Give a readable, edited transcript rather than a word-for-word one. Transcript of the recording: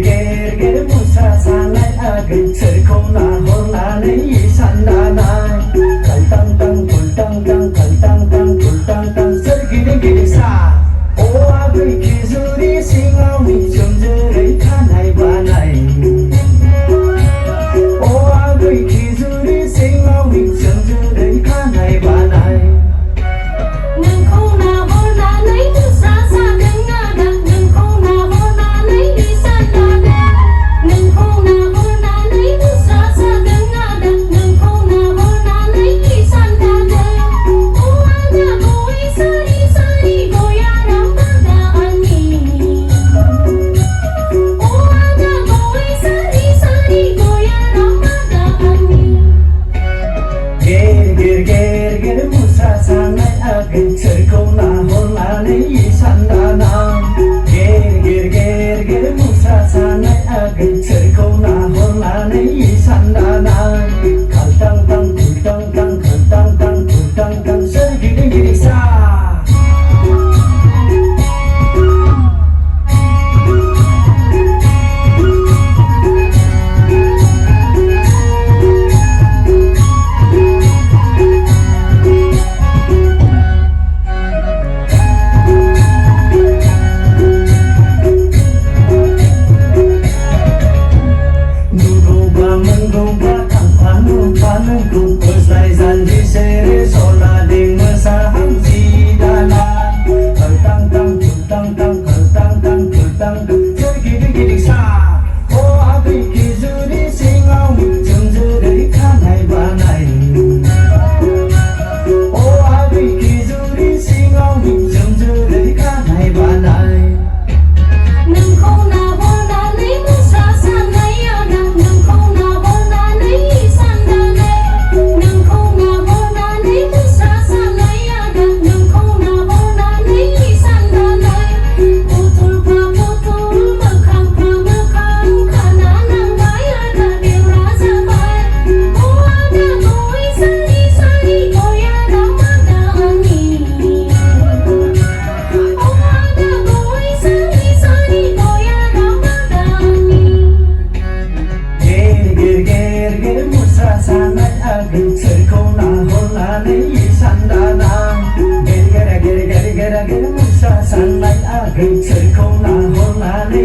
ger ger musa sanai agen serkona hornane isandanai kaltang tang kultang tang kaltang tang kultang tang sergini gini sa o agai khizuri singawi chomjere khanai banai o agai khizuri singawi chomjere khanai banai serkona hornane isandanai ger ger ger musa sanai agen serkona hornane isandanai kaltang tang kultang tang kaltang tang kultang tang sergini gini sa Panungku pesai zanji sere sola ding mesahang sidalan kaltang tang kultang tang kaltang tang kultang tang sergini gini sa o agai khizuri singawi chomjere khanai banai o agai khizuri singawi chomjere khanai banai serkona hornane isandanai ger ger ger ger ger musa sanai agen serkona hornane